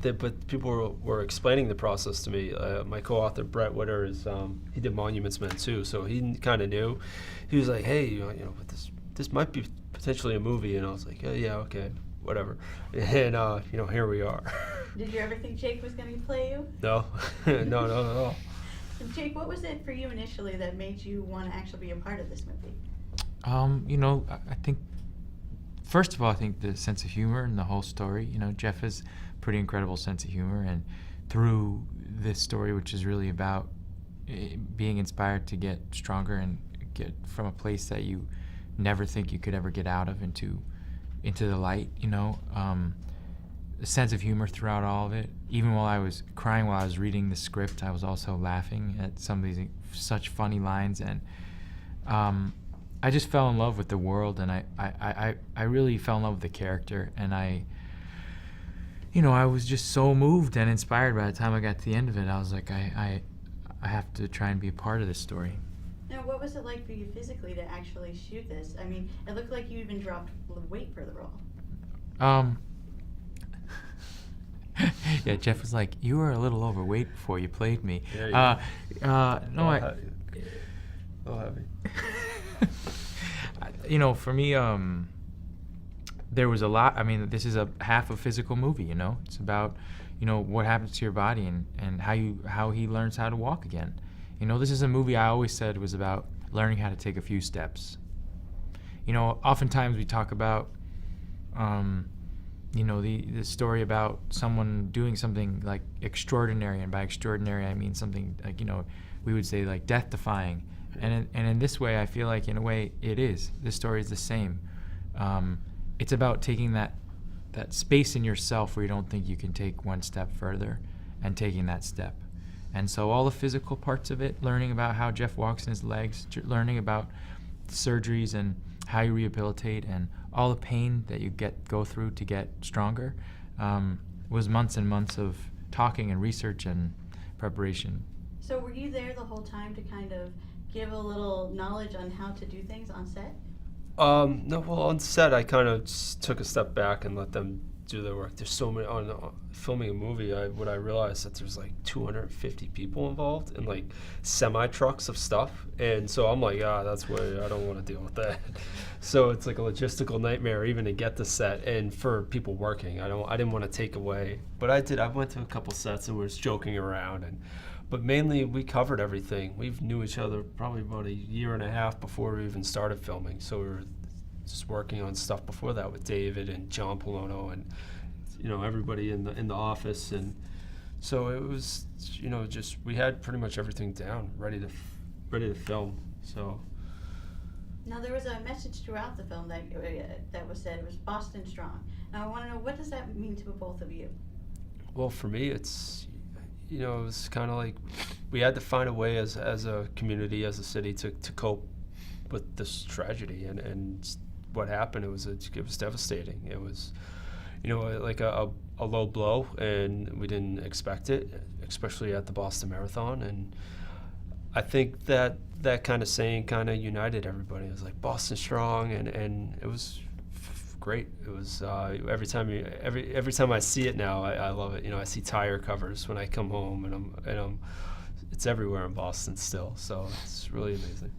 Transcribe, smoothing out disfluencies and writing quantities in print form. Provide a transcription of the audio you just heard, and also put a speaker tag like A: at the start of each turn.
A: But people were explaining the process to me. My co-author Brett Witter is he did Monuments Men too, so he kind of knew. He was like, "Hey, but this might be potentially a movie," and I was like, "Yeah, okay, whatever." And here we are.
B: Did you ever think Jake was going to play you?
A: No, no, not at all.
B: And Jake, what was it for you initially that made you want to actually be a part of this movie?
C: I think, first of all, I think the sense of humor and the whole story. Jeff has pretty incredible sense of humor, and through this story, which is really about being inspired to get stronger and get from a place that you never think you could ever get out of into the light, the sense of humor throughout all of it. Even while I was crying while I was reading the script, I was also laughing at some of these such funny lines, and I just fell in love with the world, and I really fell in love with the character, and I was just so moved and inspired by the time I got to the end of it. I was like, I have to try and be a part of this story.
B: Now, what was it like for you physically to actually shoot this? I mean, it looked like you even dropped weight for the role.
C: Yeah, Jeff was like, "You were a little overweight before you played me."
A: Yeah,
C: No,
A: I'll have it.
C: For me, there was a lot. I mean, this is a half a physical movie. It's about, what happens to your body and how he learns how to walk again. This is a movie I always said was about learning how to take a few steps. Oftentimes we talk about, the story about someone doing something like extraordinary, and by extraordinary I mean something like, we would say like death-defying. And in this way, I feel like in a way it is. This story is the same. It's about taking that space in yourself where you don't think you can take one step further, and taking that step. And so all the physical parts of it, learning about how Jeff walks in his legs, learning about surgeries and how you rehabilitate, and all the pain that you go through to get stronger, was months and months of talking and research and preparation.
B: So were you there the whole time to kind of give a little knowledge on how to do things on set?
A: No, well, on set, I kind of took a step back and let them do their work. There's so many on filming a movie. What I realized that there's like 250 people involved and like semi trucks of stuff, and so I'm like, that's way I don't want to deal with that. So it's like a logistical nightmare even to get the set, and for people working, I didn't want to take away, but I did. I went to a couple sets and was joking around, but mainly we covered everything. We knew each other probably about a year and a half before we even started filming, so we were just working on stuff before that with David and John Polono and everybody in the office, and so it was just we had pretty much everything down, ready to film. So
B: now there was a message throughout the film that was said. It was Boston Strong. Now I want to know, what does that mean to both of you?
A: Well, for me, it's it was kind of like we had to find a way as a community, as a city, to cope with this tragedy and what happened. It was devastating. It was like a low blow, and we didn't expect it, especially at the Boston Marathon. And I think that kind of saying kind of united everybody. It was like Boston Strong, and it was great. It was every time I see it now, I love it. I see tire covers when I come home, and it's everywhere in Boston still. So it's really amazing.